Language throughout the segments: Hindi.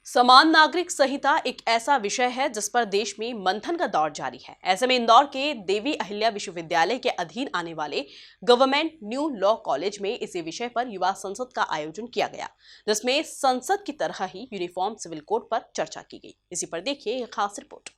समान नागरिक संहिता एक ऐसा विषय है जिस पर देश में मंथन का दौर जारी है। ऐसे में इंदौर के देवी अहिल्या विश्वविद्यालय के अधीन आने वाले गवर्नमेंट न्यू लॉ कॉलेज में इसी विषय पर युवा संसद का आयोजन किया गया, जिसमें संसद की तरह ही यूनिफॉर्म सिविल कोड पर चर्चा की गई। इसी पर देखिए एक खास रिपोर्ट।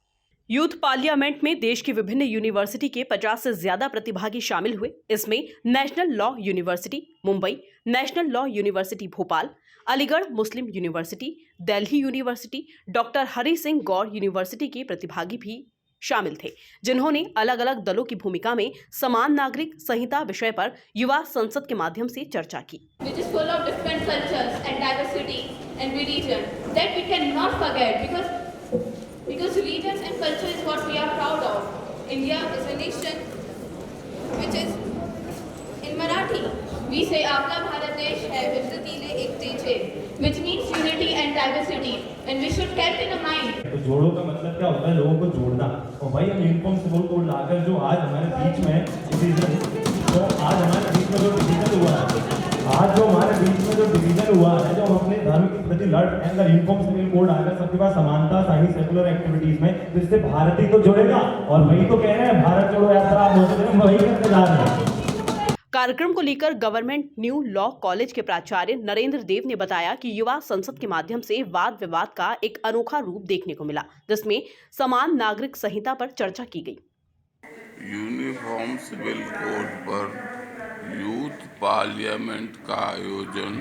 यूथ पार्लियामेंट में देश की विभिन्न यूनिवर्सिटी के 50 से ज्यादा प्रतिभागी शामिल हुए। इसमें national law university Mumbai, national law university Bhopal, Aligarh Muslim university, Delhi university, doctor Hari Singh Gour university के प्रतिभागी भी शामिल थे, जिन्होंने अलग अलग दलों की भूमिका में समान नागरिक संहिता विषय पर युवा संसद के माध्यम से चर्चा की। Which is full of different cultures and diversity and religion that we cannot forget because religions and culture is what we are proud of. India is a nation which is in Marathi we say आपला भारत देश है विविधतेने एकतेचे, which means unity and diversity, and we should keep in mind. तो जोड़ो का मतलब क्या होता है? लोगों को जोड़ना। और भाई हम यूनिफॉर्म सिविल कोड लाकर जो आज हमारे बीच में तो आज हमारे बीच में जो डिवीजन हुआ है, जो हम अपने धर्म के प्रति लड़ रहे हैं, अगर यूनिफॉर्म सिविल कोड आकर सबके पास समानता सारी सेकुलर एक्टिविटीज में, तो इससे भारत ही तो जुड़ेगा। और वही तो कह रहे हैं, भारत जोड़ो यात्रा हम वही करते जा रहे हैं। कार्यक्रम को लेकर गवर्नमेंट न्यू लॉ कॉलेज के प्राचार्य नरेंद्र देव ने बताया कि युवा संसद के माध्यम से वाद विवाद का एक अनोखा रूप देखने को मिला, जिसमें समान नागरिक संहिता पर चर्चा की गई। यूनिफॉर्म सिविल कोड पर यूथ पार्लियामेंट का आयोजन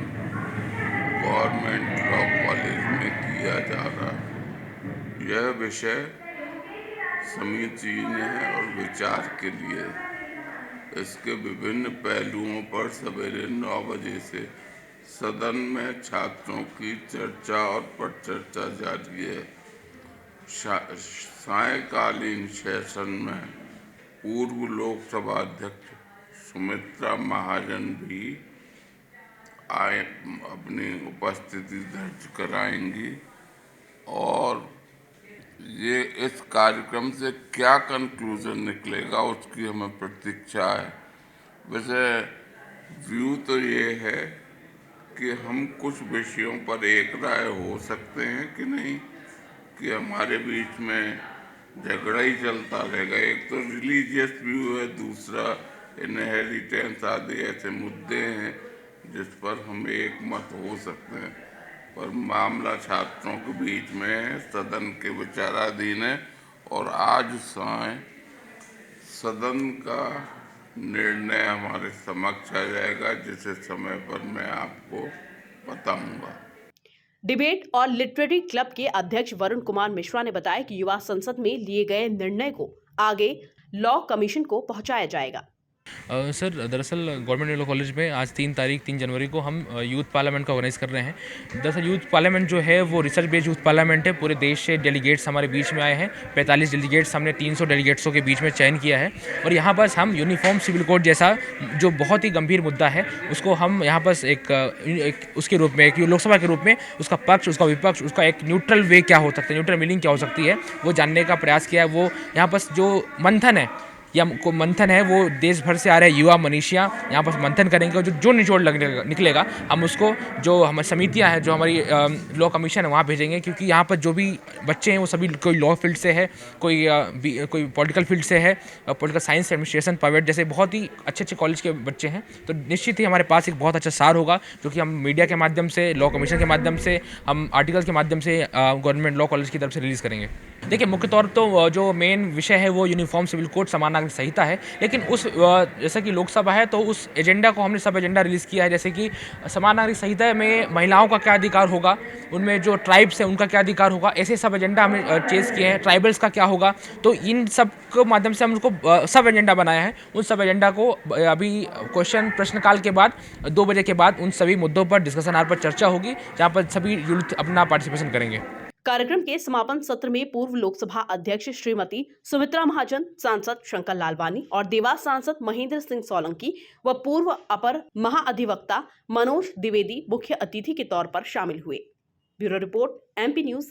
गवर्नमेंट लॉ कॉलेज में किया जा रहा है। यह विषय समीचीन है और विचार के लिए। इसके विभिन्न पहलुओं पर सवेरे 9 बजे से सदन में छात्रों की चर्चा और परिचर्चा जारी है। सायंकालीन सेशन में पूर्व लोकसभा अध्यक्ष सुमित्रा महाजन भी अपनी उपस्थिति दर्ज कराएंगी और ये इस कार्यक्रम से क्या कंक्लूजन निकलेगा उसकी हमें प्रतीक्षा है। वैसे व्यू तो ये है कि हम कुछ विषयों पर एक राय हो सकते हैं कि नहीं, कि हमारे बीच में झगड़ा ही चलता रहेगा। एक तो रिलीजियस व्यू है, दूसरा इनहेरिटेंस आदि ऐसे मुद्दे हैं जिस पर हम एक मत हो सकते हैं, पर मामला छात्रों के बीच में है, सदन के विचाराधीन है और आज सायं सदन का निर्णय हमारे समक्ष आ जाएगा, जिसे समय पर मैं आपको बताऊंगा। डिबेट और लिटरेरी क्लब के अध्यक्ष वरुण कुमार मिश्रा ने बताया कि युवा संसद में लिए गए निर्णय को आगे लॉ कमीशन को पहुंचाया जाएगा। सर, दरअसल गवर्नमेंट लॉ कॉलेज में आज 3 जनवरी को हम यूथ पार्लियामेंट का ऑर्गेनाइज कर रहे हैं। दरअसल यूथ पार्लियामेंट जो है वो रिसर्च बेस्ड यूथ पार्लियामेंट है। पूरे देश से डेलीगेट्स हमारे बीच में आए हैं। 45 डेलीगेट्स हमने 300 डेलीगेट्सों के बीच में चयन किया है और यहाँ पर हम यूनिफॉर्म सिविल कोड जैसा जो बहुत ही गंभीर मुद्दा है उसको हम यहाँ पर एक उसके रूप में, एक लोकसभा के रूप में उसका पक्ष, उसका विपक्ष, उसका एक न्यूट्रल वे क्या हो सकता है, न्यूट्रल मीनिंग क्या हो सकती है, वो जानने का प्रयास किया है। वो यहाँ पर जो मंथन है वो देश भर से आ रहे युवा मनीषियाँ यहाँ पर मंथन करेंगे और जो निचोड़ निकलेगा हम उसको, जो हमारी समितियाँ हैं, जो हमारी लॉ कमीशन है, वहाँ भेजेंगे। क्योंकि यहाँ पर जो भी बच्चे हैं वो सभी कोई लॉ फील्ड से है, कोई पॉलिटिकल फील्ड से है, पॉलिटिकल साइंस, एडमिनिस्ट्रेशन, प्राइवेट जैसे बहुत ही अच्छे कॉलेज के बच्चे हैं। तो निश्चित ही हमारे पास एक बहुत अच्छा सार होगा जो कि हम मीडिया के माध्यम से, लॉ कमीशन के माध्यम से, हम आर्टिकल्स के माध्यम से गवर्नमेंट लॉ कॉलेज की तरफ से रिलीज़ करेंगे। देखिए, मुख्य तौर तो जो मेन विषय है वो यूनिफॉर्म सिविल कोड, समान नागरिक संहिता है। लेकिन उस जैसे कि लोकसभा है तो उस एजेंडा को हमने सब एजेंडा रिलीज़ किया है। जैसे कि समान नागरिक संहिता में महिलाओं का क्या अधिकार होगा, उनमें जो ट्राइब्स हैं उनका क्या अधिकार होगा, ऐसे सब एजेंडा हमने चेस किए हैं। ट्राइबल्स का क्या होगा, तो इन सब के माध्यम से हम उसको सब एजेंडा बनाया है। उन सब एजेंडा को अभी प्रश्नकाल के बाद 2 बजे के बाद उन सभी मुद्दों पर डिस्कशन आवर पर चर्चा होगी, जहाँ पर सभी यूथ अपना पार्टिसिपेशन करेंगे। कार्यक्रम के समापन सत्र में पूर्व लोकसभा अध्यक्ष श्रीमती सुमित्रा महाजन, सांसद शंकर लालवानी और देवास सांसद महेंद्र सिंह सोलंकी व पूर्व अपर महाअधिवक्ता मनोज द्विवेदी मुख्य अतिथि के तौर पर शामिल हुए। Bureau report, MP news.